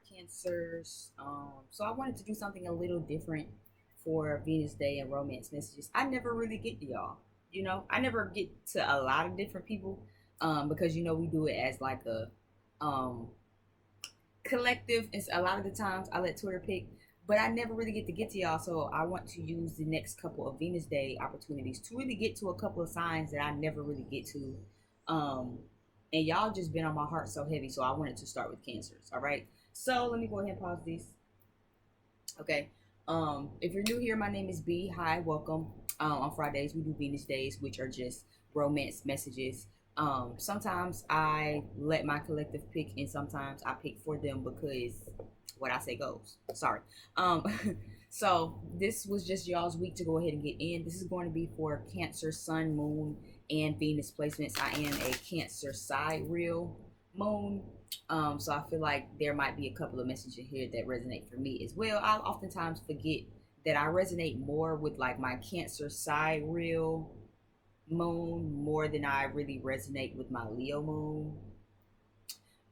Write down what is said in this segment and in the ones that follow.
Cancers. So I wanted to do something a little different for Venus Day and romance messages. I never really get to y'all. I never get to a lot of different people because we do it as like a um, collective. It's a lot of the times I let Twitter pick, but I never really get to y'all. So I want to use the next couple of Venus Day opportunities to really get to a couple of signs that I never really get to. Um, and y'all just been on my heart so heavy, so I wanted to start with cancers. All right. So let me go ahead and pause these. Okay. If you're new here, my name is B. Hi, welcome. On Fridays we do Venus Days, which are just romance messages. Sometimes I let my collective pick, and sometimes I pick for them because what I say goes. Sorry. Um, so this was just y'all's week to go ahead and get in. This is going to be for Cancer, Sun, Moon, and Venus placements. I am a Cancer sidereal moon. So I feel like there might be a couple of messages here that resonate for me as well. I'll oftentimes forget that I resonate more with like my Cancer sidereal moon more than I really resonate with my Leo moon.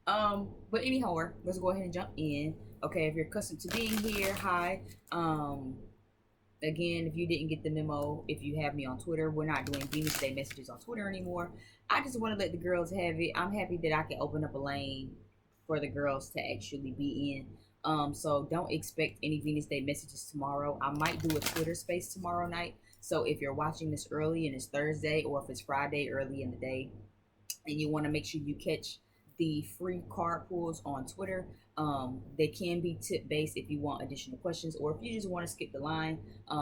But anyhow, let's go ahead and jump in. Okay, if you're accustomed to being here, hi. Again, if you didn't get the memo, if you have me on Twitter, we're not doing Venus Day messages on Twitter anymore. I just want to let the girls have it. I'm happy that I can open up a lane for the girls to actually be in. So don't expect any Venus Day messages tomorrow. I might do a Twitter space tomorrow night. So if you're watching this early and it's Thursday, or if it's Friday early in the day, and you want to make sure you catch the free card pulls on Twitter. They can be tip based if you want additional questions, or if you just want to skip the line.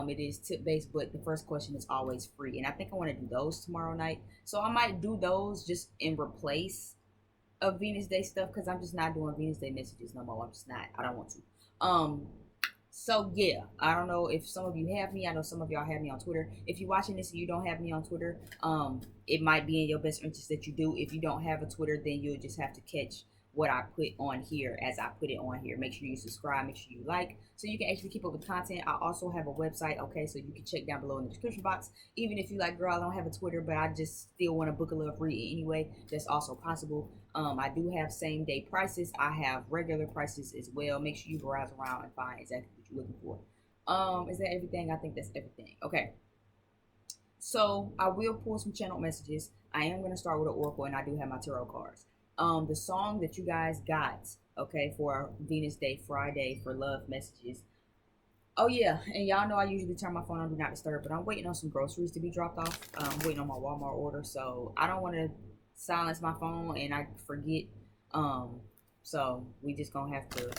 It is tip based, but the first question is always free. And I think I want to do those tomorrow night. So I might do those just in replace of Venus Day stuff because I'm just not doing Venus Day messages no more. I'm just not. I don't want to. So yeah, I don't know if some of you have me. I know some of y'all have me on Twitter. If you're watching this and you don't have me on Twitter, it might be in your best interest that you do. If you don't have a Twitter, then you'll just have to catch what I put on here as I put it on here. Make sure you subscribe, make sure you like, so you can actually keep up with content. I also have a website, okay, so you can check down below in the description box. Even if you like, girl, I don't have a Twitter, but I just still want to book a little free anyway, that's also possible. I do have same day prices. I have regular prices as well. Make sure you browse around and find exactly what you're looking for. Is that everything? I think that's everything. Okay. So I will pull some channel messages. I am going to start with an oracle, and I do have my tarot cards. The song that you guys got, okay, for Venus Day Friday for love messages. Oh yeah, and y'all know I usually turn my phone on do not disturb, but I'm waiting on some groceries to be dropped off. I'm waiting on my Walmart order, so I don't want to silence my phone and I forget. So we just gonna have to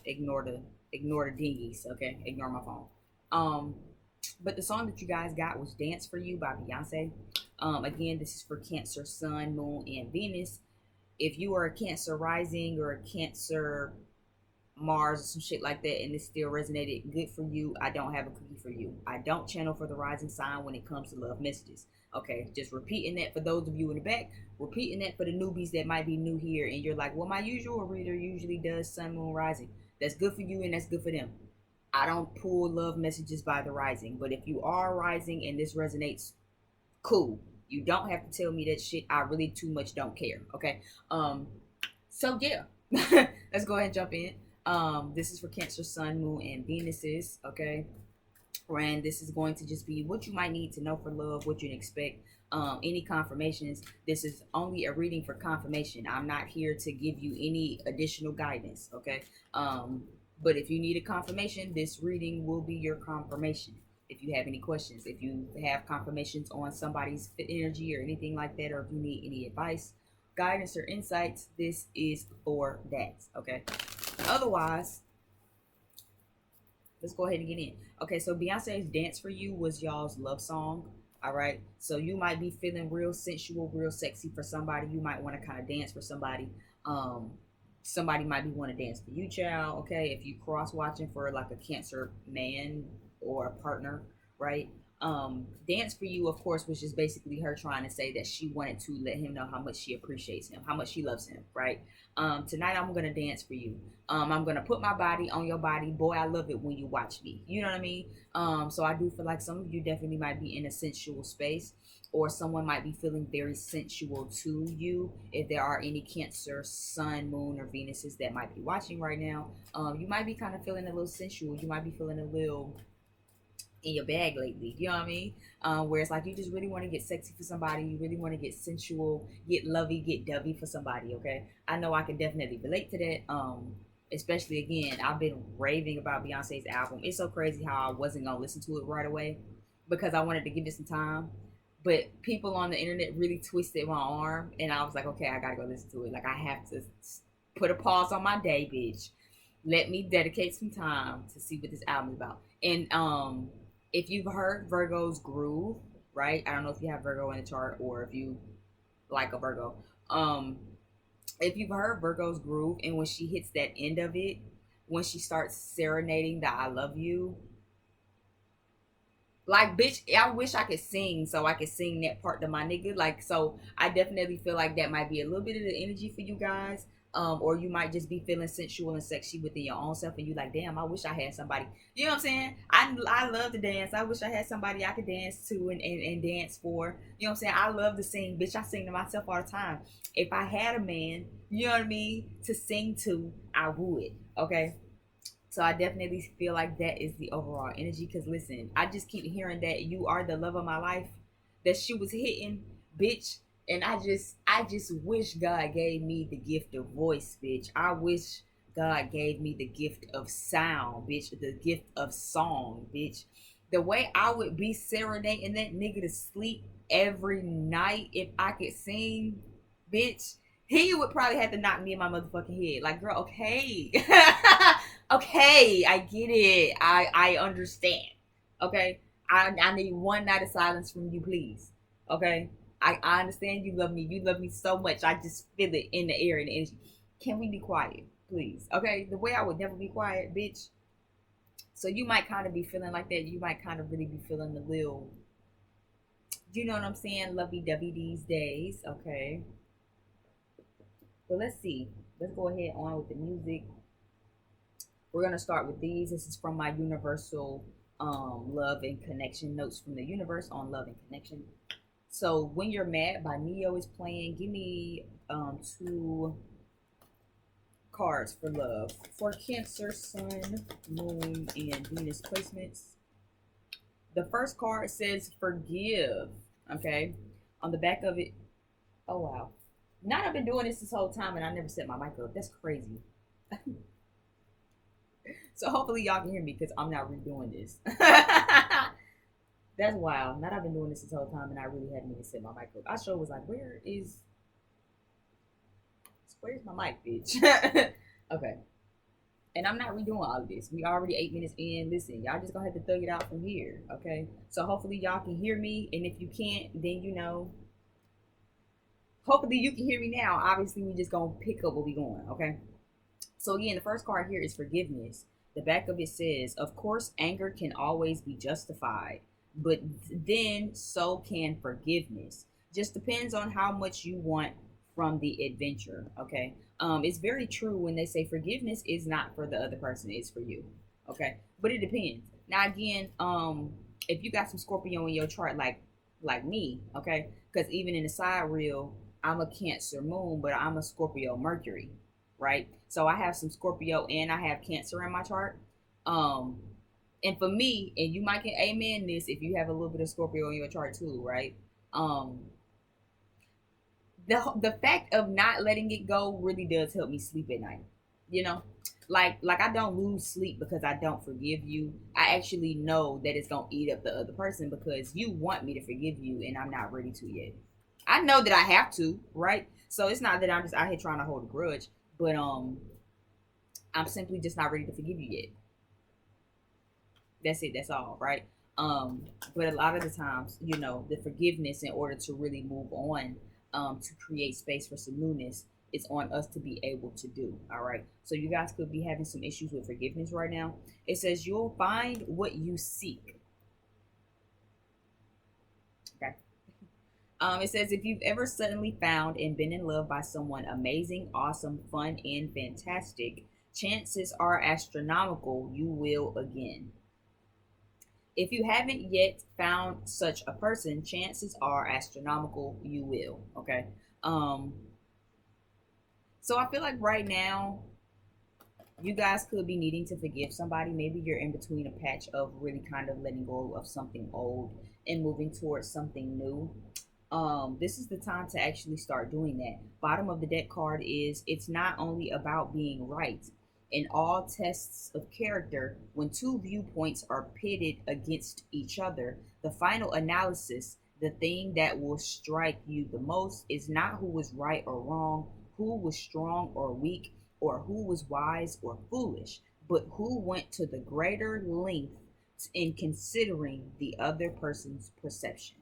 ignore the dingies, okay? Ignore my phone. But the song that you guys got was "Dance for You" by Beyonce. Again, this is for Cancer, Sun, Moon, and Venus. If you are a Cancer rising or a Cancer Mars or some shit like that and it still resonated, good for you. I don't have a cookie for you. I don't channel for the rising sign when it comes to love messages. Okay, just repeating that for those of you in the back, repeating that for the newbies that might be new here and you're like, well, my usual reader usually does Sun, Moon, Rising. That's good for you and that's good for them. I don't pull love messages by the rising, but if you are rising and this resonates, cool. You don't have to tell me that shit. I really too much don't care. Okay. So yeah, let's go ahead and jump in. This is for Cancer, Sun, Moon, and Venuses. Okay. And this is going to just be what you might need to know for love, what you can expect. Any confirmations. This is only a reading for confirmation. I'm not here to give you any additional guidance. Okay. But if you need a confirmation, this reading will be your confirmation. If you have any questions, if you have confirmations on somebody's fit energy or anything like that, or if you need any advice, guidance, or insights, this is for that. Okay. Otherwise, let's go ahead and get in. Okay, so Beyonce's "Dance for You" was y'all's love song. All right, so you might be feeling real sensual, real sexy for somebody. You might want to kind of dance for somebody. Somebody might be want to dance for you, child. Okay, if you cross watching for like a Cancer man or a partner, right? Dance for you, of course, was just basically her trying to say that she wanted to let him know how much she appreciates him, how much she loves him, right? Tonight I'm gonna dance for you. I'm gonna put my body on your body. Boy, I love it when you watch me. You know what I mean? So I do feel like some of you definitely might be in a sensual space, or someone might be feeling very sensual to you. If there are any Cancer, Sun, Moon, or Venuses that might be watching right now, you might be kind of feeling a little sensual. You might be feeling a little in your bag lately. You know what I mean? Where it's like you just really want to get sexy for somebody. You really want to get sensual, get lovey, get dovey for somebody. Okay, I know I can definitely relate to that. Especially again, I've been raving about Beyonce's album. It's so crazy how I wasn't gonna listen to it right away because I wanted to give it some time. But people on the internet really twisted my arm, and I was like, okay, I gotta go listen to it. Like I have to put a pause on my day, bitch. Let me dedicate some time to see what this album is about. And if you've heard Virgo's groove, right? I don't know if you have Virgo in the chart or if you like a Virgo. If you've heard Virgo's groove, and when she hits that end of it, when she starts serenading the I love you, like bitch, I wish I could sing so I could sing that part to my nigga. Like, so I definitely feel like that might be a little bit of the energy for you guys. Or you might just be feeling sensual and sexy within your own self, and you like, damn, I wish I had somebody. You know what I'm saying? I love to dance. I wish I had somebody I could dance to and dance for. You know what I'm saying? I love to sing, bitch. I sing to myself all the time. If I had a man, you know what I mean, to sing to, I would. Okay. So I definitely feel like that is the overall energy. Cause listen, I just keep hearing that you are the love of my life. That she was hitting, bitch. And I just wish God gave me the gift of voice, bitch. I wish God gave me the gift of sound, bitch. The gift of song, bitch. The way I would be serenading that nigga to sleep every night if I could sing, bitch. He would probably have to knock me in my motherfucking head. Like, girl, okay. Okay, I get it. I understand. Okay. I need one night of silence from you, please. Okay. I understand you love me. You love me so much. I just feel it in the air and the energy. Can we be quiet, please? Okay. The way I would never be quiet, bitch. So you might kind of be feeling like that. You might kind of really be feeling a little, you know what I'm saying? Lovey dovey these days. Okay. But let's see. Let's go ahead on with the music. We're gonna start with these. This is from my universal love and connection notes from the universe on love and connection. So when you're mad by Neo is playing. Give me two cards for love for Cancer, Sun, Moon, and Venus placements. The first card says forgive. Okay, on the back of it. Oh wow. Not I've been doing this whole time and I never set my mic up. That's crazy. So hopefully y'all can hear me because I'm not redoing this. That's wild. Not I've been doing this whole time and I really haven't even set my mic up. I sure was like, where's my mic, bitch? Okay. And I'm not redoing all of this. We already 8 minutes in. Listen, y'all just gonna have to thug it out from here. Okay. So hopefully y'all can hear me. And if you can't, then you know. Hopefully you can hear me now. Obviously, we just gonna pick up where we going. Okay. So again, the first card here is forgiveness. The back of it says, of course, anger can always be justified, but then so can forgiveness. Just depends on how much you want from the adventure. Okay. It's very true when they say forgiveness is not for the other person, it's for you. Okay. But it depends. Now again, if you got some Scorpio in your chart like me, okay, because even in the side reel, I'm a Cancer moon, but I'm a Scorpio Mercury, right? So I have some Scorpio and I have Cancer in my chart. Um, and for me, and you might can amen this if you have a little bit of Scorpio in your chart too, right? Um, the fact of not letting it go really does help me sleep at night. You know, like I don't lose sleep because I don't forgive you. I actually know that it's gonna eat up the other person because you want me to forgive you and I'm not ready to yet. I know that I have to, right? So it's not that I'm just out here trying to hold a grudge, but I'm simply just not ready to forgive you yet. That's it. That's all, right? But a lot of the times, you know, the forgiveness in order to really move on, to create space for some newness, it's on us to be able to do. All right. So you guys could be having some issues with forgiveness right now. It says you'll find what you seek. It says, if you've ever suddenly found and been in love by someone amazing, awesome, fun, and fantastic, chances are astronomical you will again. If you haven't yet found such a person, chances are astronomical you will. Okay. Um, so I feel like right now you guys could be needing to forgive somebody. Maybe you're in between a patch of really kind of letting go of something old and moving towards something new. This is the time to actually start doing that. Bottom of the deck card is, it's not only about being right. In all tests of character, when two viewpoints are pitted against each other, the final analysis, the thing that will strike you the most, is not who was right or wrong, who was strong or weak, or who was wise or foolish, but who went to the greater length in considering the other person's perception.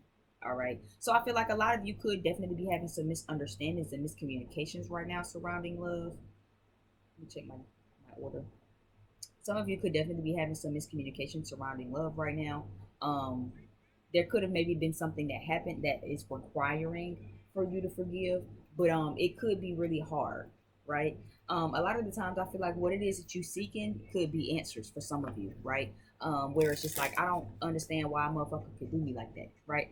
All right. So I feel like a lot of you could definitely be having some misunderstandings and miscommunications right now surrounding love. Let me check my order. Some of you could definitely be having some miscommunication surrounding love right now. Um, there could have maybe been something that happened that is requiring for you to forgive, but it could be really hard, right? A lot of the times I feel like what it is that you seeking could be answers for some of you, right? Where it's just like, I don't understand why a motherfucker could do me like that, right?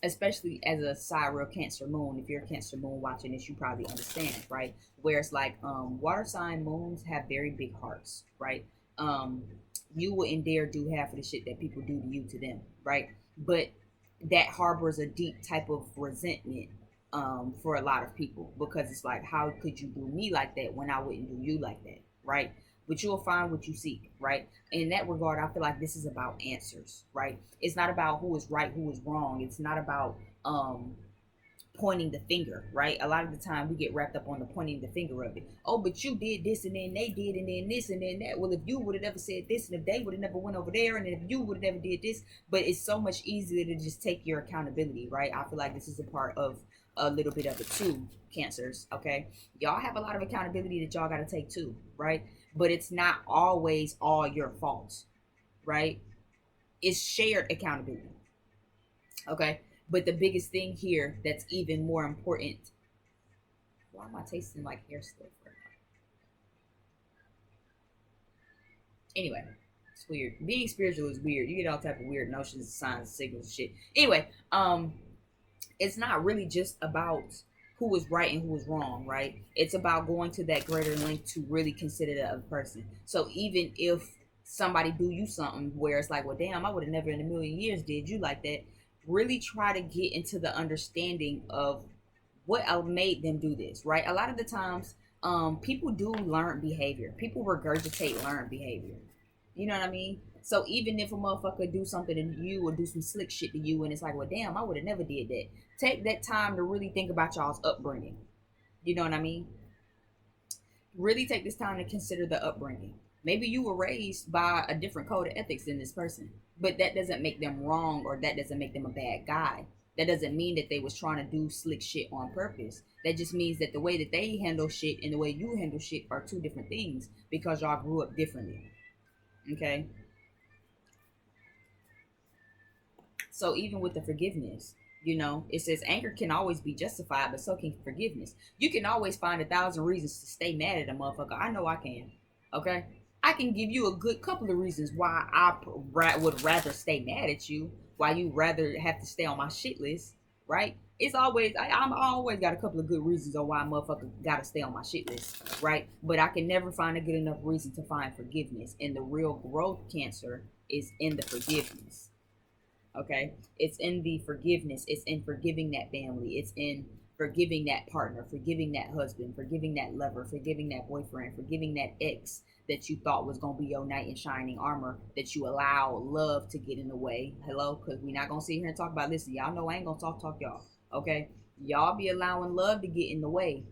Especially as a Sidereal Cancer moon. If you're a Cancer moon watching this, you probably understand, right? Where it's like, water sign moons have very big hearts, right? um you wouldn't dare do half of the shit that people do to you to them, right? But that harbors a deep type of resentment for a lot of people, because it's like, how could you do me like that when I wouldn't do you like that, right? But you'll find what you seek, right? In that regard, I feel like this is about answers, right? It's not about who is right, who is wrong. It's not about pointing the finger, right? A lot of the time we get wrapped up on the pointing the finger of it. Oh, but you did this and then they did and then this and then that. Well, if you would have never said this, and if they would have never went over there, and if you would have never did this. But it's so much easier to just take your accountability, right? I feel like this is a part of a little bit of it too, Cancers. Okay, y'all have a lot of accountability that y'all got to take too, right? But it's not always all your fault, right? It's shared accountability. Okay. But the biggest thing here that's even more important. Why am I tasting like hair stuff right now? Anyway, it's weird. Being spiritual is weird. You get all type of weird notions, signs, signals, shit. Anyway, it's not really just about who is right and who is wrong, right? It's about going to that greater length to really consider the other person. So even if somebody do you something where it's like, well, damn, I would have never in a million years did you like that. Really try to get into the understanding of what made them do this, right? A lot of the times, people do learn behavior. People regurgitate learned behavior. You know what I mean? So even if a motherfucker do something to you or do some slick shit to you, and it's like, well, damn, I would have never did that. Take that time to really think about y'all's upbringing. You know what I mean? Really take this time to consider the upbringing. Maybe you were raised by a different code of ethics than this person, but that doesn't make them wrong, or that doesn't make them a bad guy. That doesn't mean that they was trying to do slick shit on purpose. That just means that the way that they handle shit and the way you handle shit are two different things, because y'all grew up differently. Okay. So even with the forgiveness, it says anger can always be justified, but so can forgiveness. You can always find 1,000 reasons to stay mad at a motherfucker. I know I can. Okay? I can give you a good couple of reasons why I would rather stay mad at you, why you rather have to stay on my shit list, right? It's always, I'm always got a couple of good reasons on why a motherfucker gotta stay on my shit list, right? But I can never find a good enough reason to find forgiveness. And the real growth, Cancer, is in the forgiveness. Okay, it's in the forgiveness. It's in forgiving that family. It's in forgiving that partner, forgiving that husband, forgiving that lover, forgiving that boyfriend, forgiving that ex that you thought was gonna be your knight in shining armor, that you allow love to get in the way. Hello, because we're not gonna sit here and talk about this. Y'all know I ain't gonna talk y'all. Okay, y'all be allowing love to get in the way,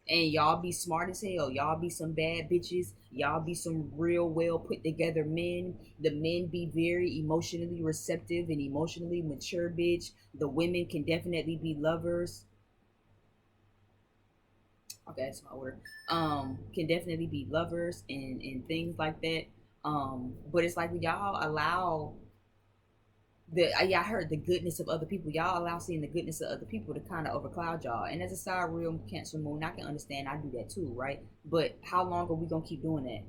and y'all be smart as hell. Y'all be some bad bitches. Y'all be some real well put together men. The men be very emotionally receptive and emotionally mature, bitch. The women can definitely be lovers. Okay, that's my word. Can definitely be lovers and things like that. But it's like y'all allow I heard the goodness of other people. Y'all allow seeing the goodness of other people to kind of overcloud y'all. And as a side real Cancer moon, I can understand. I do that too, right? But how long are we gonna keep doing that?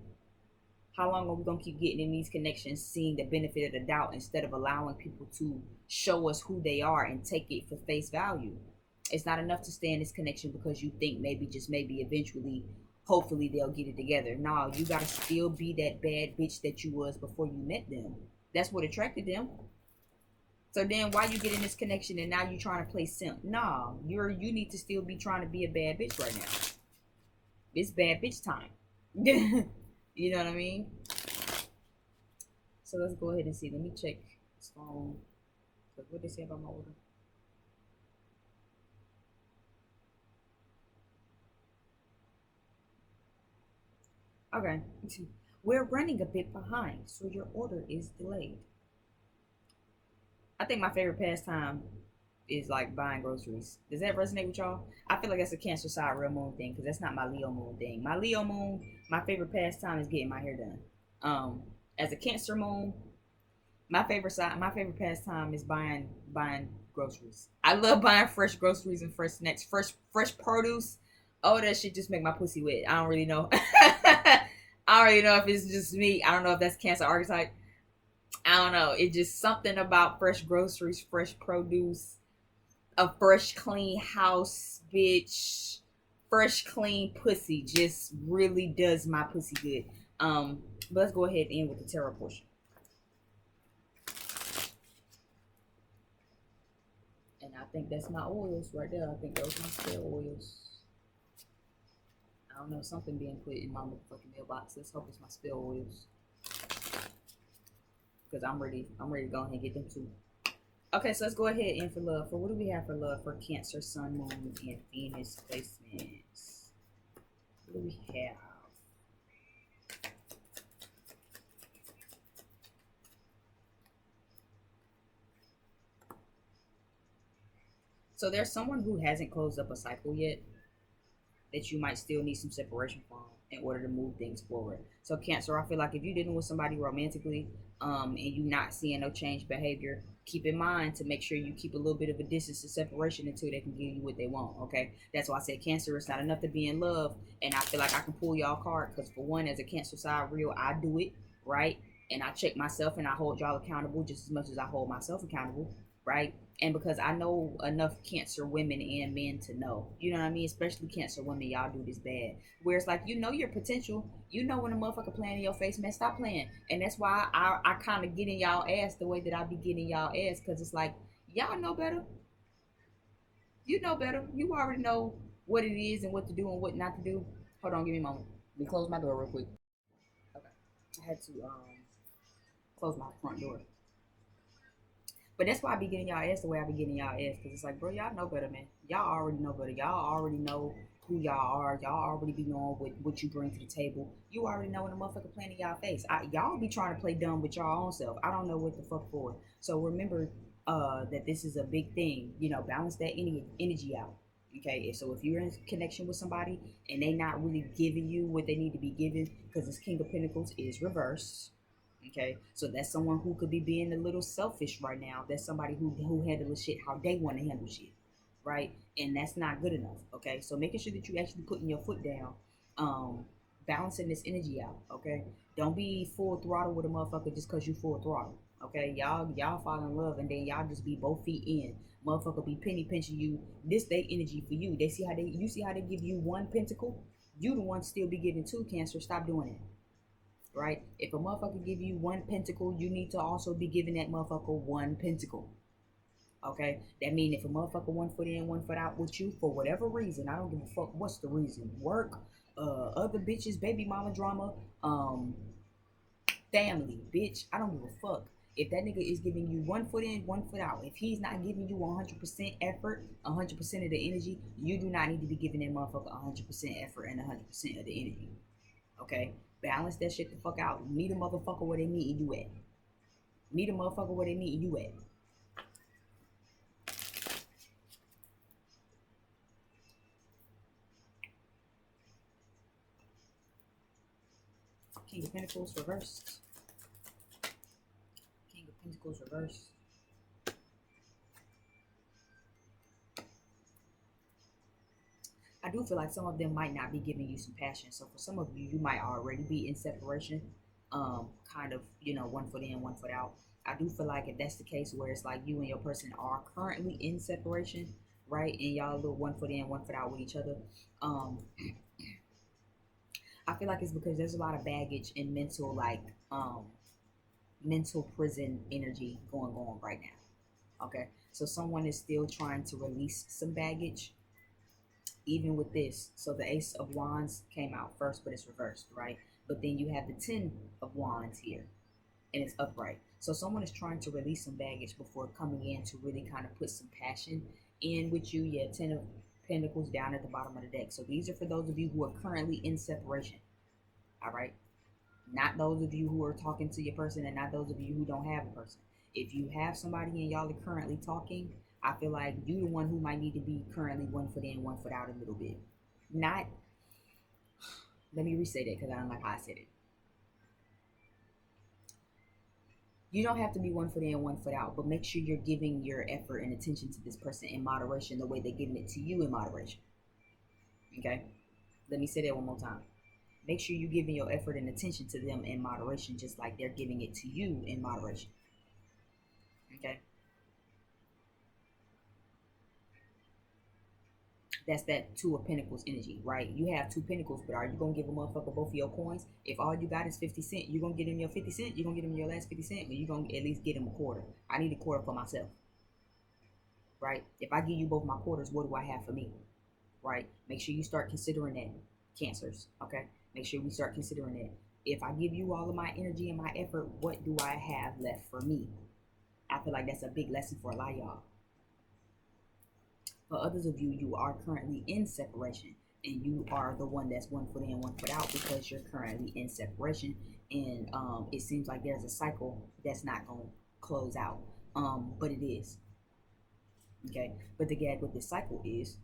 How long are we gonna keep getting in these connections, seeing the benefit of the doubt instead of allowing people to show us who they are and take it for face value? It's not enough to stay in this connection because you think maybe, just maybe, eventually, hopefully they'll get it together. No, you gotta still be that bad bitch that you was before you met them. That's what attracted them. So then why you get in this connection and now you trying to play simp? Nah, you need to still be trying to be a bad bitch right now. It's bad bitch time. You know what I mean? So let's go ahead and see. Let me check this phone. What they say about my order? Okay. We're running a bit behind, so your order is delayed. I think my favorite pastime is like buying groceries. Does that resonate with y'all? I feel like that's a Cancer side real moon thing because that's not my Leo moon thing. My Leo moon, my favorite pastime is getting my hair done. As a Cancer moon, my favorite pastime is buying groceries. I love buying fresh groceries and fresh snacks, fresh produce. Oh, that shit just make my pussy wet. I don't really know. I don't really know if it's just me. I don't know if that's Cancer archetype. I don't know. It's just something about fresh groceries, fresh produce, a fresh clean house, bitch. Fresh clean pussy just really does my pussy good. But let's go ahead and end with the tarot portion. And I think that's my oils right there. I think those are my spell oils. I don't know, something being put in my motherfucking mailbox. Let's hope it's my spell oils. Because I'm ready to go ahead and get them too. Okay, so let's go ahead and for love. For what do we have for love for Cancer, Sun, Moon, and Venus placements? What do we have? So there's someone who hasn't closed up a cycle yet that you might still need some separation from in order to move things forward. So Cancer, I feel like if you're dealing with somebody romantically, and you're not seeing no change behavior, keep in mind to make sure you keep a little bit of a distance and separation until they can give you what they want. Okay, that's why I said Cancer. It's not enough to be in love, and I feel like I can pull y'all card because for one, as a Cancer side real, I do it right, and I check myself and I hold y'all accountable just as much as I hold myself accountable, right? And because I know enough Cancer women and men to know, you know what I mean? Especially Cancer women, y'all do this bad. Where it's like, you know your potential. You know when a motherfucker playing in your face, man, stop playing. And that's why I kind of get in y'all ass the way that I be getting y'all ass. Because it's like, y'all know better. You know better. You already know what it is and what to do and what not to do. Hold on, give me a moment. Let me close my door real quick. Okay. I had to close my front door. But that's why I be getting y'all ass the way I be getting y'all ass. Because it's like, bro, y'all know better, man. Y'all already know better. Y'all already know who y'all are. Y'all already be knowing what you bring to the table. You already know when a motherfucker playing in y'all face. Y'all be trying to play dumb with y'all own self. I don't know what the fuck for. So remember that this is a big thing. You know, balance that energy out. Okay, so if you're in connection with somebody and they not really giving you what they need to be given, because this King of Pentacles is reversed. Okay, so that's someone who could be being a little selfish right now. That's somebody who handles shit how they want to handle shit, right? And that's not good enough. Okay, so making sure that you actually putting your foot down, balancing this energy out. Okay, don't be full throttle with a motherfucker just cause you full throttle. Okay, y'all fall in love and then y'all just be both feet in. Motherfucker be penny pinching you. This they energy for you. They see how you see how they give you one pentacle. You the one still be giving two. Cancer. Stop doing it. Right? If a motherfucker give you one pentacle, you need to also be giving that motherfucker one pentacle. Okay? That means if a motherfucker 1 foot in, 1 foot out with you for whatever reason, I don't give a fuck what's the reason. Work, other bitches, baby mama drama, family, bitch. I don't give a fuck. If that nigga is giving you 1 foot in, 1 foot out, if he's not giving you 100% effort, 100% of the energy, you do not need to be giving that motherfucker 100% effort and 100% of the energy. Okay? Balance that shit the fuck out. Meet a motherfucker where they meeting you at. Meet a motherfucker where they meeting you at. King of Pentacles reversed. King of Pentacles reversed. do feel like some of them might not be giving you some passion. So for some of you, you might already be in separation, kind of, you know, one foot in, one foot out. I do feel like if that's the case, where it's like you and your person are currently in separation, right, and y'all a little one foot in, one foot out with each other, um, I feel like it's because there's a lot of baggage and mental, like, mental prison energy going on right now. Okay, so someone is still trying to release some baggage even with this. So the Ace of Wands came out first, but it's reversed, right? But then you have the Ten of Wands here, and it's upright. So someone is trying to release some baggage before coming in to really kind of put some passion in with you. Yeah, Ten of Pentacles down at the bottom of the deck. So these are for those of you who are currently in separation, all right? Not those of you who are talking to your person, and not those of you who don't have a person. If you have somebody and y'all are currently talking, I feel like you the one who might need to be currently one foot in, one foot out a little bit. Not, let me re-say that because I don't like how I said it. You don't have to be one foot in, one foot out, but make sure you're giving your effort and attention to this person in moderation, the way they're giving it to you in moderation. Okay? Let me say that one more time. Make sure you're giving your effort and attention to them in moderation, just like they're giving it to you in moderation. Okay? That's that Two of Pentacles energy, right? You have two Pentacles, but are you going to give a motherfucker both of your coins? If all you got is 50 cents, you're going to get him your 50 cents? You're going to get him your last 50 cents? Or you going to at least get him a quarter? I need a quarter for myself, right? If I give you both my quarters, what do I have for me, right? Make sure you start considering that, Cancers, okay? Make sure we start considering that. If I give you all of my energy and my effort, what do I have left for me? I feel like that's a big lesson for a lot of y'all. For others of you, you are currently in separation, and you are the one that's one foot in, one foot out, because you're currently in separation, and it seems like there's a cycle that's not going to close out, but it is. Okay, but the gag with this cycle is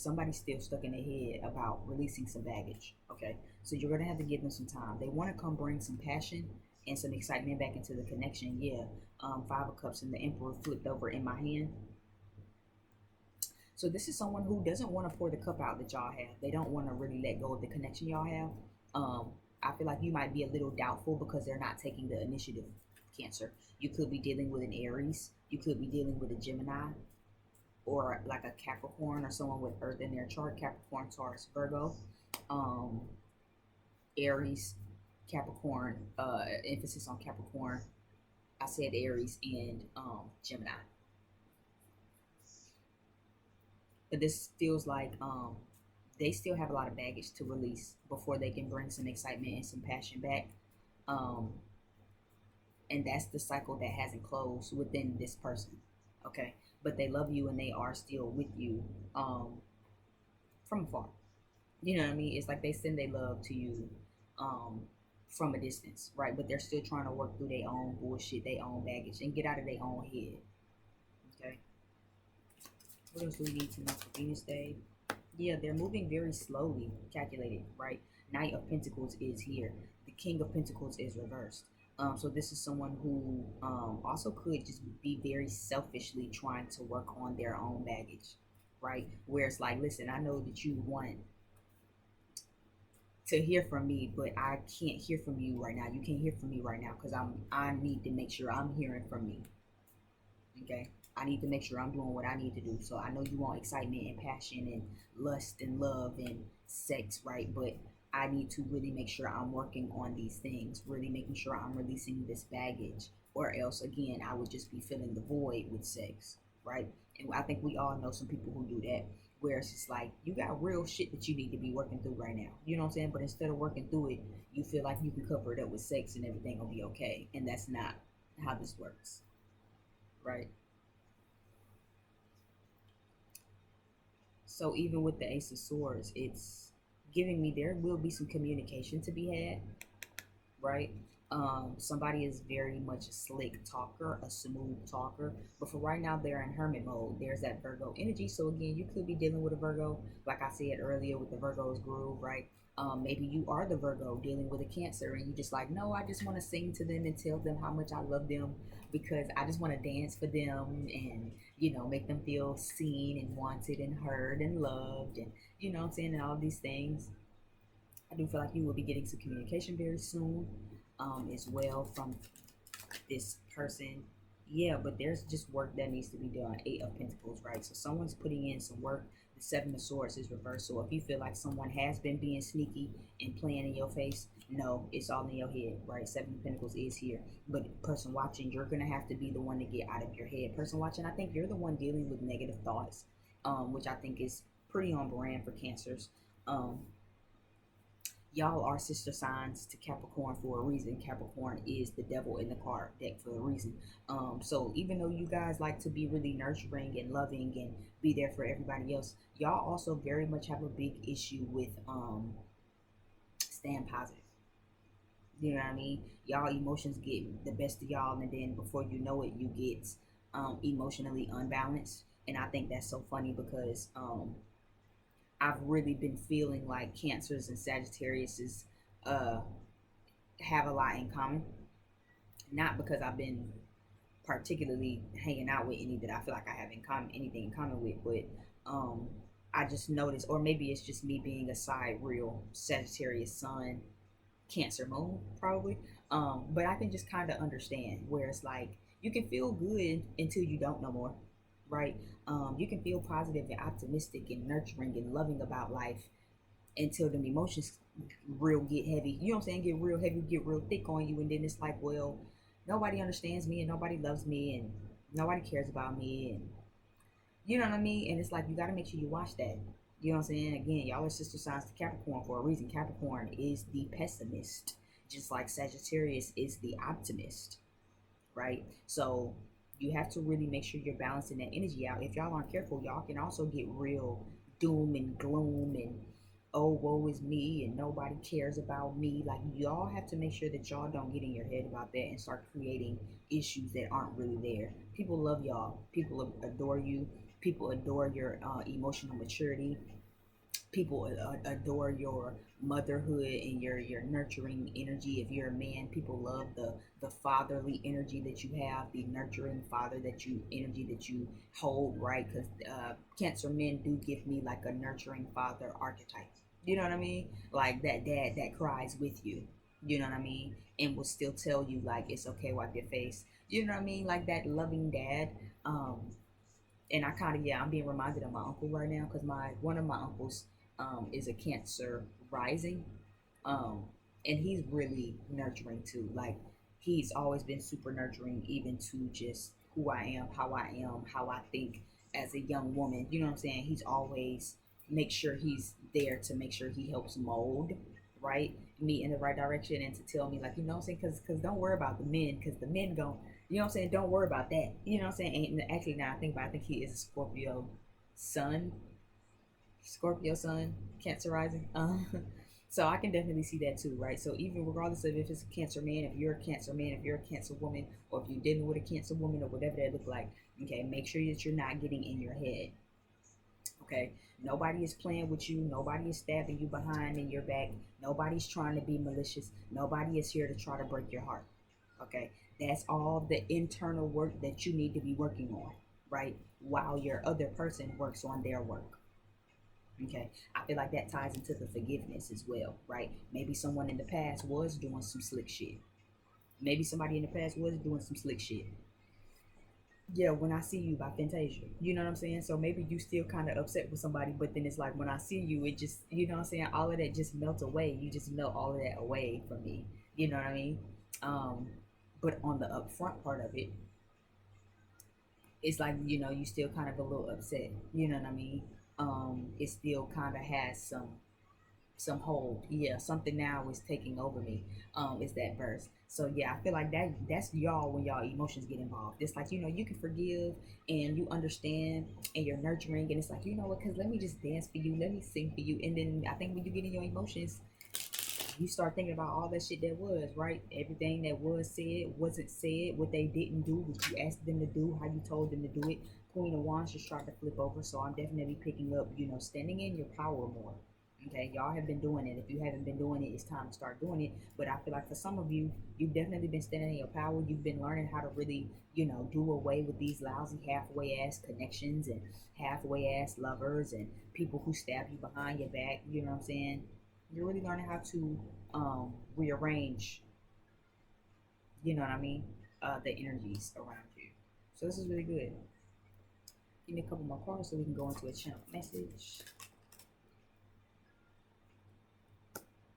somebody's still stuck in their head about releasing some baggage. Okay, so you're gonna have to give them some time. They want to come bring some passion and some excitement back into the connection. Yeah, Five of Cups and the Emperor flipped over in my hand. So this is someone who doesn't want to pour the cup out that y'all have. They don't want to really let go of the connection y'all have. I feel like you might be a little doubtful because they're not taking the initiative, Cancer. You could be dealing with an Aries. You could be dealing with a Gemini, or like a Capricorn, or someone with Earth in their chart. Capricorn, Taurus, Virgo, Aries, Capricorn, emphasis on Capricorn. I said Aries and Gemini. But this feels like they still have a lot of baggage to release before they can bring some excitement and some passion back. And that's the cycle that hasn't closed within this person. Okay, but they love you and they are still with you from afar. You know what I mean? It's like they send their love to you from a distance, right? But they're still trying to work through their own bullshit, their own baggage, and get out of their own head. Okay. What else do we need to know for Venus Day? Yeah, they're moving very slowly, calculated, right? Knight of Pentacles is here. The King of Pentacles is reversed. So this is someone who also could just be very selfishly trying to work on their own baggage, right? Where it's like, listen, I know that you want to hear from me, but I can't hear from you right now. You can't hear from me right now because I need to make sure I'm hearing from me. Okay, I need to make sure I'm doing what I need to do. So I know you want excitement and passion and lust and love and sex, right? But I need to really make sure I'm working on these things, really making sure I'm releasing this baggage, or else again I would just be filling the void with sex, right? And I think we all know some people who do that, where it's just like you got real shit that you need to be working through right now. You know what I'm saying? But instead of working through it, you feel like you can cover it up with sex and everything will be okay. And that's not how this works, right? So even with the Ace of Swords, it's giving me there will be some communication to be had, right? Somebody is very much a slick talker, a smooth talker, but for right now they're in hermit mode. There's that Virgo energy. So again, you could be dealing with a Virgo, like I said earlier with the Virgo's groove, right? Maybe you are the Virgo dealing with a Cancer, and you just like, no, I just want to sing to them and tell them how much I love them, because I just want to dance for them and, make them feel seen and wanted and heard and loved, and, what I'm saying, and all these things. I do feel like you will be getting some communication very soon, as well, from this person. Yeah, but there's just work that needs to be done. Eight of Pentacles, right? So someone's putting in some work. The Seven of Swords is reversed. So if you feel like someone has been being sneaky and playing in your face, no, it's all in your head, right? Seven of Pentacles is here. But person watching, you're going to have to be the one to get out of your head. Person watching, I think you're the one dealing with negative thoughts, which I think is pretty on brand for Cancers. Y'all are sister signs to Capricorn for a reason. Capricorn is the devil in the card deck for a reason. So even though you guys like to be really nurturing and loving and be there for everybody else, y'all also very much have a big issue with staying positive. You know what I mean? Y'all emotions get the best of y'all, and then before you know it, you get emotionally unbalanced. And I think that's so funny because I've really been feeling like Cancers and Sagittarius uh, have a lot in common. Not because I've been particularly hanging out with any that I feel like I have in common, anything in common with, but I just noticed, or maybe it's just me being a side real Sagittarius sun, Cancer moon, probably. But I can just kind of understand where it's like you can feel good until you don't no more, right? You can feel positive and optimistic and nurturing and loving about life until the emotions real get heavy. You know what I'm saying? Get real heavy, get real thick on you, and then it's like, well, nobody understands me and nobody loves me and nobody cares about me, and you know what I mean? And it's like you got to make sure you watch that. You know what I'm saying? Again, y'all are sister signs to Capricorn for a reason. Capricorn is the pessimist, just like Sagittarius is the optimist, right? So you have to really make sure you're balancing that energy out. If y'all aren't careful, y'all can also get real doom and gloom and, oh, woe is me and nobody cares about me. Like, y'all have to make sure that y'all don't get in your head about that and start creating issues that aren't really there. People love y'all. People adore you. People adore your emotional maturity. People adore your motherhood and your nurturing energy. If you're a man, people love the fatherly energy that you have, the nurturing father that you energy that you hold, right? Because Cancer men do give me like a nurturing father archetype. You know what I mean? Like that dad that cries with you. You know what I mean? And will still tell you like it's okay, wipe your face. You know what I mean? Like that loving dad. And I kind of, yeah, I'm being reminded of my uncle right now because one of my uncles is a Cancer rising, um, and he's really nurturing too. Like he's always been super nurturing, even to just who I am, how I think as a young woman. You know what I'm saying? He's always make sure he's there to make sure he helps mold right me in the right direction and to tell me like, you know what I'm saying, because don't worry about the men, because the men gon' you know what I'm saying, don't worry about that. You know what I'm saying? And actually now I think about it, I think he is a sun Scorpio sun, Cancer rising. So I can definitely see that too, right? So even regardless of if it's a Cancer man, if you're a Cancer man, if you're a Cancer woman, or if you're dealing with a Cancer woman or whatever that look like, okay, make sure that you're not getting in your head. Okay, nobody is playing with you. Nobody is stabbing you behind in your back. Nobody's trying to be malicious. Nobody is here to try to break your heart. Okay, that's all the internal work that you need to be working on, right? While your other person works on their work. Okay, I feel like that ties into the forgiveness as well, right? Maybe someone in the past was doing some slick shit. Maybe somebody in the past was doing some slick shit. Yeah, When I See You by Fantasia. You know what I'm saying? So maybe you still kind of upset with somebody, but then it's like when I see you, it just, you know what I'm saying? All of that just melts away. You just melt all of that away from me. You know what I mean? Um, but on the upfront part of it, it's like, you still kind of a little upset. You know what I mean? It still kind of has some hold. Yeah, something now is taking over me. Is that verse. So yeah, I feel like that's y'all when y'all emotions get involved. It's like, you can forgive and you understand and you're nurturing, and it's like, you know what, because let me just dance for you, let me sing for you. And then I think when you get in your emotions, You start thinking about all that shit that was, right? Everything that was said, wasn't said, what they didn't do, what you asked them to do, how you told them to do it. Queen of Wands just tried to flip over. So I'm definitely picking up, standing in your power more. Okay, y'all have been doing it. If you haven't been doing it, it's time to start doing it. But I feel like for some of you, you've definitely been standing in your power. You've been learning how to really, do away with these lousy halfway ass connections and halfway ass lovers and people who stab you behind your back. You know what I'm saying? You're really learning how to rearrange, you know what I mean, the energies around you. So this is really good. Give me a couple more cards so we can go into a channel message.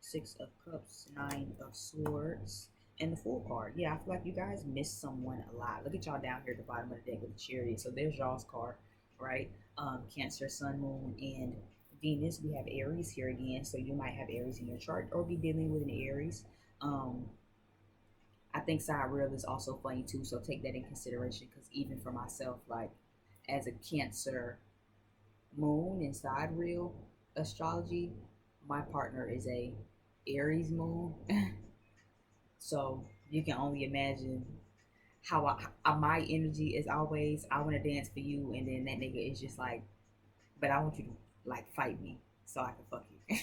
Six of Cups, Nine of Swords, and the Fool card. Yeah, I feel like you guys missed someone a lot. Look at y'all down here at the bottom of the deck with the Chariot. So there's y'all's card, right? Cancer, Sun, Moon, and Venus. We have Aries here again, so you might have Aries in your chart or be dealing with an Aries. I think side real is also funny too, so take that in consideration, because even for myself, like as a Cancer moon inside real astrology, my partner is a Aries moon. So you can only imagine how my energy is always, I want to dance for you, and then that nigga is just like, but I want you to like fight me so I can fuck you.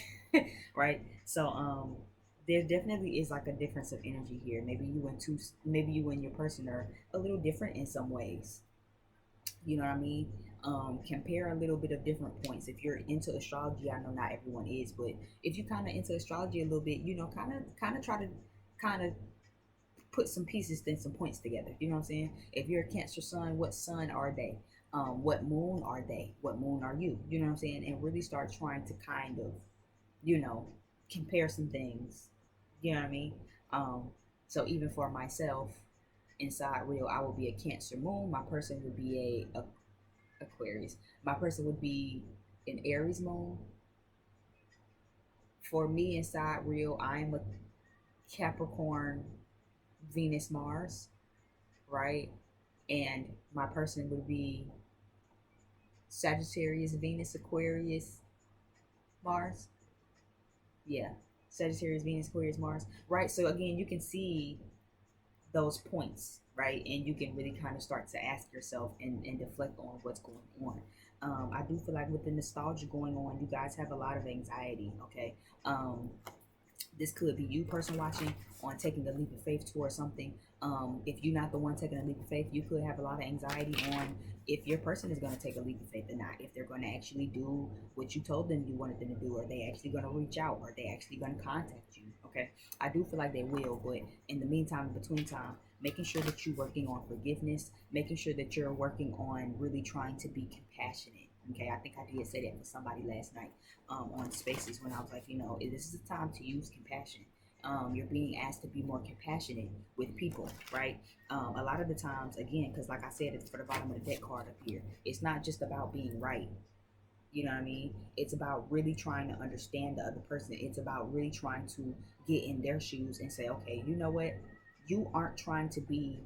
Right? So there definitely is like a difference of energy here. Maybe you and your person are a little different in some ways. You know what I mean? Compare a little bit of different points. If you're into astrology, I know not everyone is, but if you kind of into astrology a little bit, kind of try to kind of put some pieces and some points together. You know what I'm saying? If you're a Cancer sun, what sun are they? What moon are they? What moon are you? You know what I'm saying? And really start trying to kind of, you know, compare some things. You know what I mean? Um, so even for myself, inside real, I will be a Cancer moon. My person would be a Aquarius. My person would be an Aries moon. For me, inside real, I'm a Capricorn, Venus, Mars, right? And my person would be Sagittarius, Venus, Aquarius, Mars. Yeah, Sagittarius, Venus, Aquarius, Mars, right? So again, you can see those points, right? And you can really kind of start to ask yourself and deflect on what's going on. I do feel like with the nostalgia going on, you guys have a lot of anxiety, okay? This could be you, person watching, on taking a leap of faith towards something. If you're not the one taking a leap of faith, you could have a lot of anxiety on if your person is going to take a leap of faith or not, if they're going to actually do what you told them you wanted them to do, or they actually going to reach out, or they actually going to contact you. Okay, I do feel like they will, but in the meantime, in between time, making sure that you're working on forgiveness, making sure that you're working on really trying to be compassionate. Okay, I think I did say that for somebody last night on Spaces, when I was like, this is a time to use compassion. You're being asked to be more compassionate with people, right? A lot of the times, again, because like I said, it's for the bottom of the deck card up here. It's not just about being right. You know what I mean? It's about really trying to understand the other person. It's about really trying to get in their shoes and say, okay, you know what? You aren't trying to be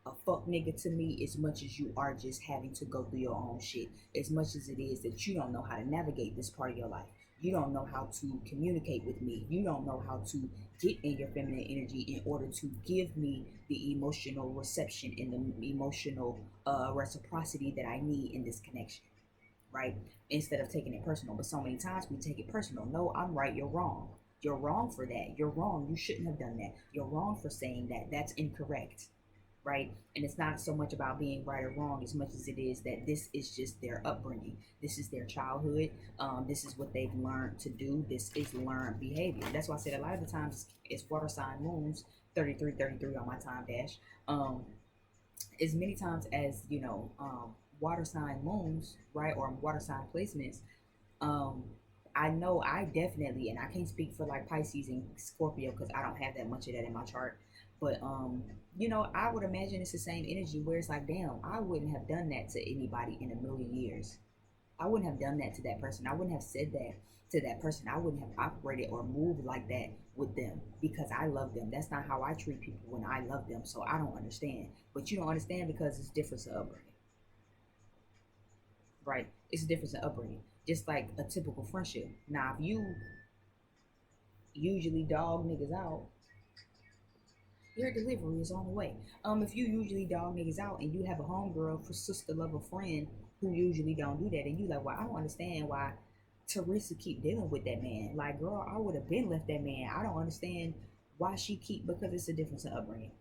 a fuck nigga to me as much as you are just having to go through your own shit. As much as it is that you don't know how to navigate this part of your life. You don't know how to communicate with me. You don't know how to get in your feminine energy in order to give me the emotional reception and the emotional reciprocity that I need in this connection, right? Instead of taking it personal. But so many times we take it personal. No, I'm right, you're wrong. You're wrong for that. You're wrong. You shouldn't have done that. You're wrong for saying that. That's incorrect, right? And it's not so much about being right or wrong as much as it is that this is just their upbringing. This is their childhood. This is what they've learned to do. This is learned behavior. That's why I said a lot of the times it's water sign moons, 33 on my time dash. As many times as, water sign moons, right, or water sign placements, um, I know I definitely, and I can't speak for like Pisces and Scorpio because I don't have that much of that in my chart. But I would imagine it's the same energy where it's like, damn, I wouldn't have done that to anybody in a million years. I wouldn't have done that to that person. I wouldn't have said that to that person. I wouldn't have operated or moved like that with them because I love them. That's not how I treat people when I love them. So I don't understand. But you don't understand because it's different to upbringing, right? It's a difference in upbringing. Just like a typical friendship. Now, if you usually dog niggas out, your delivery is on the way. If you usually dog niggas out and you have a homegirl for sister lover friend who usually don't do that, and you like, well, I don't understand why Teresa keep dealing with that man. Like, girl, I would have been left that man. I don't understand why she keep, because it's a difference in upbringing,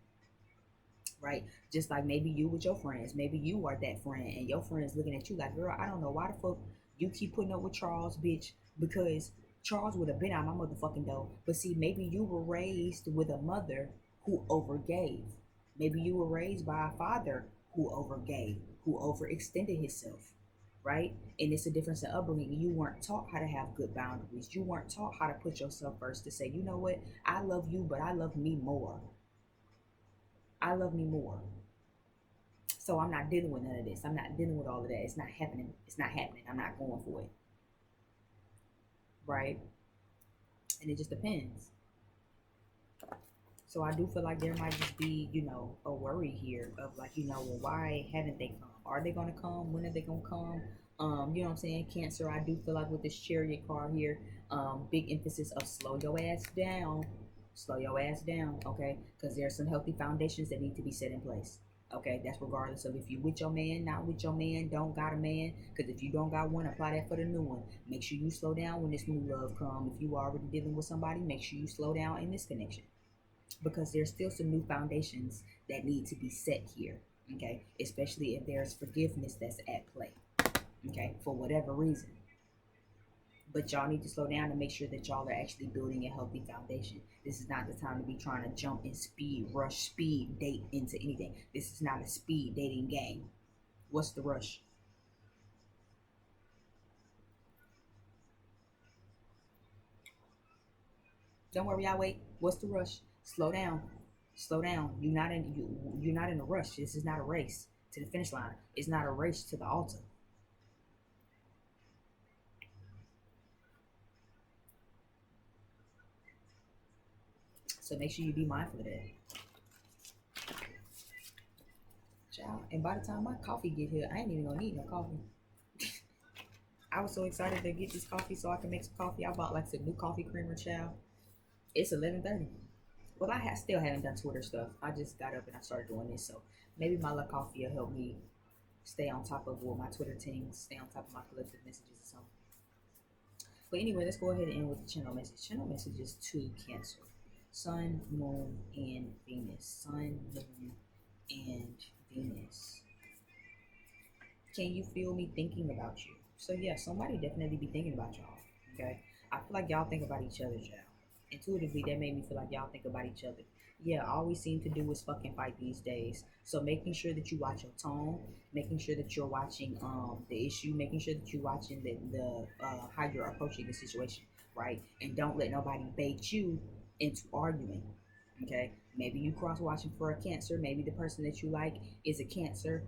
right? Just like maybe you with your friends, maybe you are that friend, and your friends looking at you like, girl, I don't know why the fuck you keep putting up with Charles, bitch, because Charles would have been out my motherfucking door. But see, maybe you were raised with a mother who overgave. Maybe you were raised by a father who overgave, who overextended himself, right? And it's a difference in upbringing. You weren't taught how to have good boundaries. You weren't taught how to put yourself first, to say, you know what, I love you, but I love me more. I love me more. So I'm not dealing with none of this. I'm not dealing with all of that. It's not happening. It's not happening. I'm not going for it. Right? And it just depends. So I do feel like there might just be, a worry here of like, well, why haven't they come? Are they gonna come? When are they gonna come? You know what I'm saying? Cancer, I do feel like with this Chariot card here, big emphasis of slow your ass down. Slow your ass down, okay? Because there's some healthy foundations that need to be set in place. Okay, that's regardless of if you with your man, not with your man, don't got a man. Because if you don't got one, apply that for the new one. Make sure you slow down when this new love come. If you are already dealing with somebody, make sure you slow down in this connection, because there's still some new foundations that need to be set here. Okay, especially if there's forgiveness that's at play. Okay, for whatever reason. But y'all need to slow down and make sure that y'all are actually building a healthy foundation. This is not the time to be trying to jump and speed date into anything. This is not a speed dating game. What's the rush? Don't worry, I'll wait. What's the rush? Slow down. Slow down. You're not in a rush. This is not a race to the finish line. It's not a race to the altar. So make sure you be mindful of that. Child. And by the time my coffee get here, I ain't even gonna need no coffee. I was so excited to get this coffee so I can make some coffee. I bought like some new coffee creamer, child. It's 11:30. Well, still haven't done Twitter stuff. I just got up and I started doing this, so maybe my luck coffee will help me stay on top of what my Twitter things, stay on top of my collective messages or something. But anyway, let's go ahead and end with the channel message. Channel messages to Cancer. Sun, Moon, and Venus. Sun, Moon, and Venus. Can you feel me thinking about you? So yeah, somebody definitely be thinking about y'all. Okay, I feel like y'all think about each other, y'all. Intuitively, that made me feel like y'all think about each other. Yeah, all we seem to do is fucking fight these days. So making sure that you watch your tone, making sure that you're watching the issue, making sure that you're watching the how you're approaching the situation, right? And don't let nobody bait you into arguing. Okay, maybe you cross watching for a Cancer. Maybe the person that you like is a Cancer.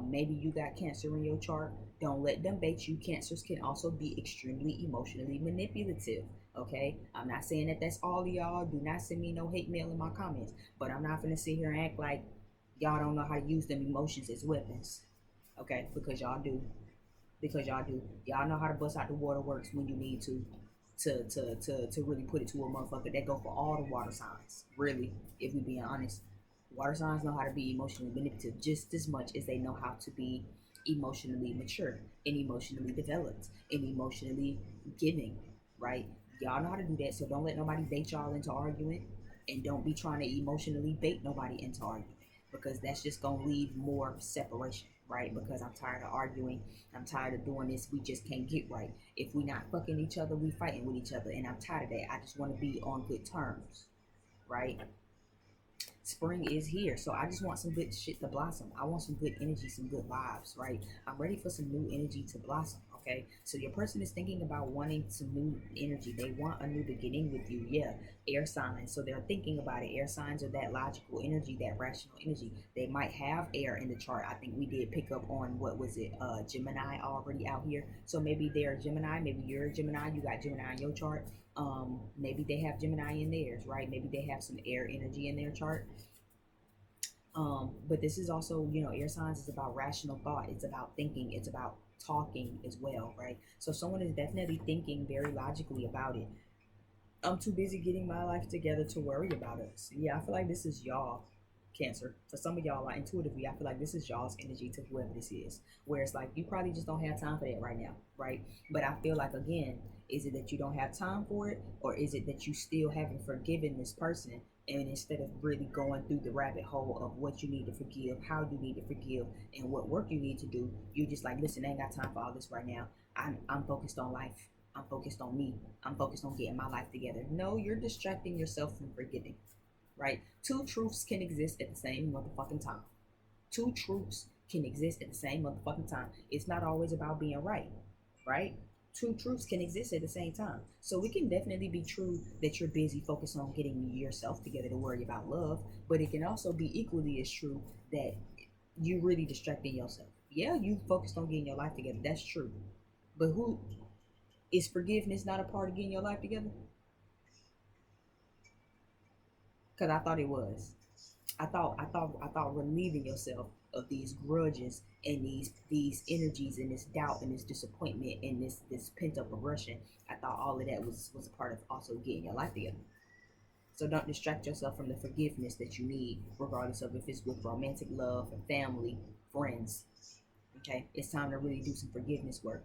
Maybe you got Cancer in your chart. Don't let them bait you. Cancers can also be extremely emotionally manipulative. Okay, I'm not saying that that's all of y'all. Do not send me no hate mail in my comments. But I'm not gonna sit here and act like y'all don't know how to use them emotions as weapons. Okay, because y'all do. Because y'all do. Y'all know how to bust out the waterworks when you need to. To really put it to a motherfucker. That go for all the water signs. Really, if we being honest. Water signs know how to be emotionally manipulative just as much as they know how to be emotionally mature and emotionally developed and emotionally giving, right? Y'all know how to do that, so don't let nobody bait y'all into arguing, and don't be trying to emotionally bait nobody into arguing, because that's just gonna leave more separation, right? Because I'm tired of arguing, I'm tired of doing this. We just can't get right. If we not fucking each other, we fighting with each other, and I'm tired of that. I just want to be on good terms, right? Spring is here, so I just want some good shit to blossom. I want some good energy, some good vibes, right? I'm ready for some new energy to blossom. Okay, so your person is thinking about wanting some new energy. They want a new beginning with you. Yeah, air signs, so they're thinking about it. Air signs are that logical energy, that rational energy. They might have air in the chart. I think we did pick up on, what was it, Gemini already out here. So maybe they're Gemini, maybe you're a Gemini, you got Gemini in your chart. Maybe they have Gemini in theirs, right? Maybe they have some air energy in their chart. But this is also, air signs is about rational thought. It's about thinking. It's about talking as well, right? So someone is definitely thinking very logically about it. I'm too busy getting my life together to worry about it. So yeah, I feel like this is y'all, Cancer. For some of y'all, like intuitively, I feel like this is y'all's energy to whoever this is. Where it's like you probably just don't have time for that right now, right? But I feel like again, is it that you don't have time for it, or is it that you still haven't forgiven this person? And instead of really going through the rabbit hole of what you need to forgive, how you need to forgive, and what work you need to do, you just like, listen, I ain't got time for all this right now. I'm focused on life. I'm focused on me. I'm focused on getting my life together. No, you're distracting yourself from forgiving, right? Two truths can exist at the same motherfucking time. Two truths can exist at the same motherfucking time. It's not always about being right, right? Two truths can exist at the same time. So it can definitely be true that you're busy focused on getting yourself together to worry about love, but it can also be equally as true that you really distracting yourself. Yeah, you focused on getting your life together. That's true. But who is forgiveness not a part of getting your life together? Because I thought it was. I thought relieving yourself of these grudges and these energies and this doubt and this disappointment and this pent up aggression. I thought all of that was a part of also getting your life together. So don't distract yourself from the forgiveness that you need, regardless of if it's with romantic love and family, friends. Okay, it's time to really do some forgiveness work.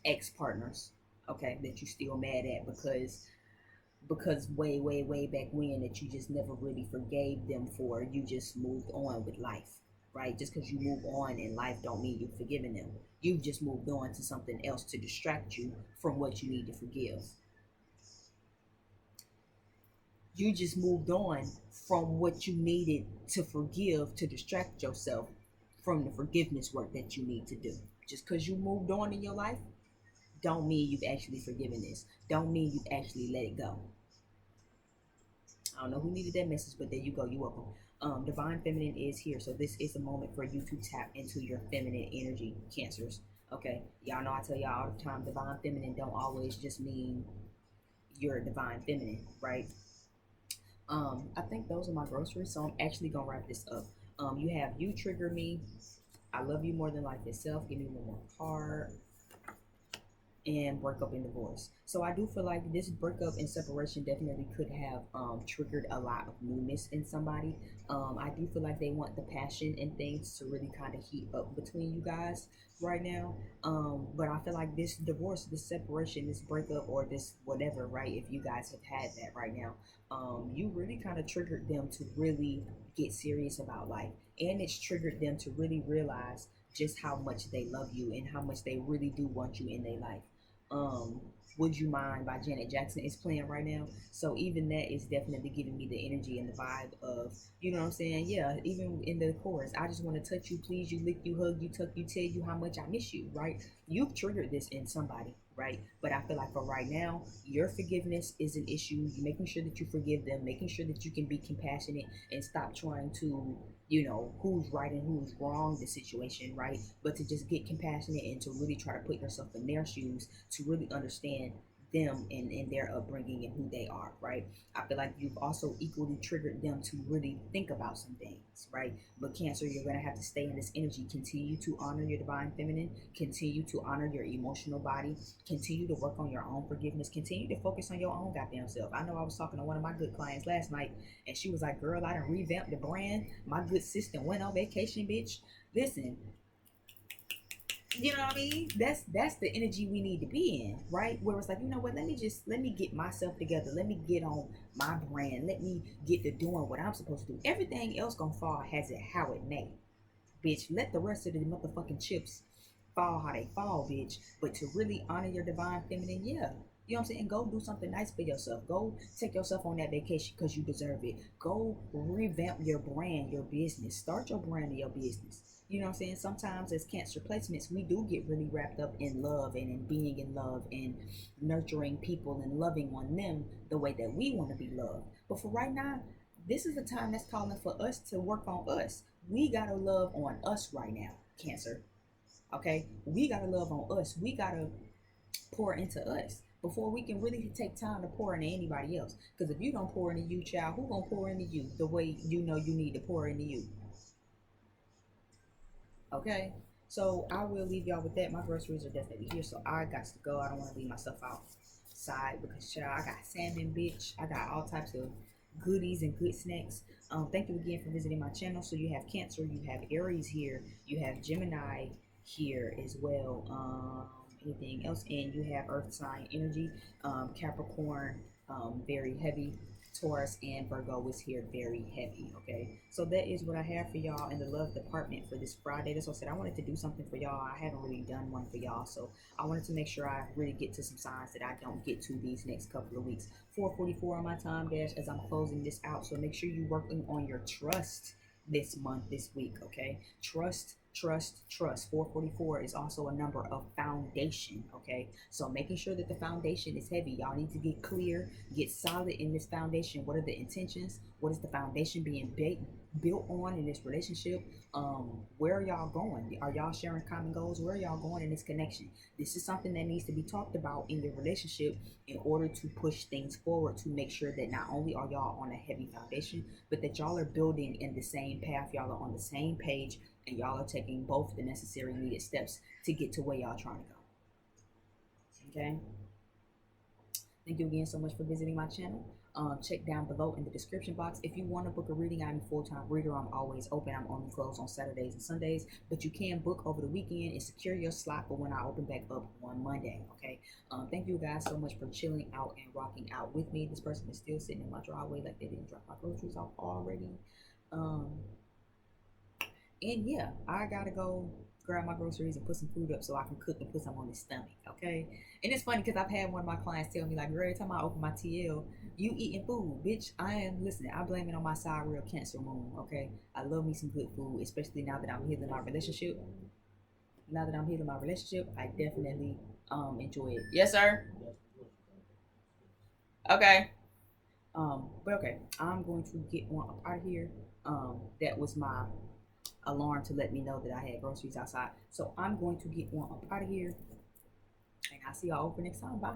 Ex partners, okay, that you still mad at because way back when that you just never really forgave them for, you just moved on with life, right? Just because you move on in life don't mean you've forgiven them. You've just moved on to something else to distract you from what you need to forgive. You just moved on from what you needed to forgive to distract yourself from the forgiveness work that you need to do. Just because you moved on in your life don't mean you've actually forgiven this, don't mean you've actually let it go. I don't know who needed that message, but there you go. You're welcome. Divine Feminine is here. So this is a moment for you to tap into your feminine energy, Cancers. Okay. Y'all know I tell y'all all the time, Divine Feminine don't always just mean you're a Divine Feminine, right? I think those are my groceries. So I'm actually going to wrap this up. You have You Trigger Me. I Love You More Than Life Itself. Give me one more card. And breakup and divorce. So I do feel like this breakup and separation definitely could have triggered a lot of newness in somebody. I do feel like they want the passion and things to really kind of heat up between you guys right now. But I feel like this divorce, this separation, this breakup, or this whatever, right? If you guys have had that right now, you really kind of triggered them to really get serious about life, and it's triggered them to really realize just how much they love you and how much they really do want you in their life. um Would You Mind by Janet Jackson is playing right now. So even that is definitely giving me the energy and the vibe of, you know what I'm saying? Yeah, even in the chorus, I just want to touch you, please you, lick you, hug you, tuck you, tell you how much I miss you, right? You've triggered this in somebody, right? But I feel like for right now, your forgiveness is an issue. You're making sure that you forgive them, making sure that you can be compassionate and stop trying to, who's right and who's wrong the situation, right? But to just get compassionate and to really try to put yourself in their shoes to really understand them and their upbringing and who they are, right? I feel like you've also equally triggered them to really think about some things, right? But Cancer, you're going to have to stay in this energy. Continue to honor your divine feminine. Continue to honor your emotional body. Continue to work on your own forgiveness. Continue to focus on your own goddamn self. I know I was talking to one of my good clients last night, and she was like, girl, I done revamped the brand. My good sister went on vacation, bitch. Listen, you know what I mean? That's the energy we need to be in, right? Where it's like, you know what, let me get myself together, let me get on my brand, let me get to doing what I'm supposed to do. Everything else gonna fall has it how it may, bitch. Let the rest of the motherfucking chips fall how they fall, bitch. But to really honor your divine feminine, yeah, you know what I'm saying? Go do something nice for yourself. Go take yourself on that vacation because you deserve it. Go revamp your brand, your business. Start your brand and your business. You know what I'm saying? Sometimes as Cancer placements, we do get really wrapped up in love and in being in love and nurturing people and loving on them the way that we want to be loved. But for right now, this is the time that's calling for us to work on us. We gotta love on us right now, Cancer. Okay? We gotta love on us. We gotta pour into us before we can really take time to pour into anybody else. Because if you don't pour into you, child, who gonna pour into you the way you know you need to pour into you? Okay? So I will leave y'all with that. My groceries are definitely here, so I got to go. I don't want to leave myself out. side because child, I got salmon, bitch. I got all types of goodies and good snacks. Thank you again for visiting my channel. So you have Cancer, you have Aries here, you have Gemini here as well. Anything else? And you have Earth sign energy, Capricorn, very heavy. Taurus and Virgo is here very heavy. Okay, so that is what I have for y'all in the love department for this Friday. That's what I said. I wanted to do something for y'all. I haven't really done one for y'all, so I wanted to make sure I really get to some signs that I don't get to these next couple of weeks. 4:44 on my time dash as I'm closing this out. So make sure you're working on your trust this month, this week. Okay, trust. 4:44 is also a number of foundation. Okay, so making sure that the foundation is heavy. Y'all need to get clear, get solid in this foundation. What are the intentions? What is the foundation being built on in this relationship? Where are y'all going? Are y'all sharing common goals? Where are y'all going in this connection? This is something that needs to be talked about in your relationship in order to push things forward, to make sure that not only are y'all on a heavy foundation, but that y'all are building in the same path. Y'all are on the same page, and y'all are taking both the necessary needed steps to get to where y'all trying to go. Okay, thank you again so much for visiting my channel. Check down below in the description box. If you want to book a reading, I'm a full-time reader. I'm always open. I'm only closed on Saturdays and Sundays, but you can book over the weekend and secure your slot for when I open back up on Monday. Okay, thank you guys so much for chilling out and rocking out with me. This person is still sitting in my driveway like they didn't drop my groceries off already. And yeah, I gotta go grab my groceries and put some food up so I can cook and put some on his stomach. Okay. And it's funny because I've had one of my clients tell me, like, girl, every time I open my TL, you eating food, bitch. I am listening. I blame it on my sidereal Cancer moon. Okay. I love me some good food, especially now that I'm healing my relationship. Now that I'm healing my relationship, I definitely enjoy it. Yes, sir. Okay. But okay, I'm going to get on up out of here. That was my alarm to let me know that I had groceries outside. So I'm going to get on up out of here, and I'll see y'all over next time. Bye.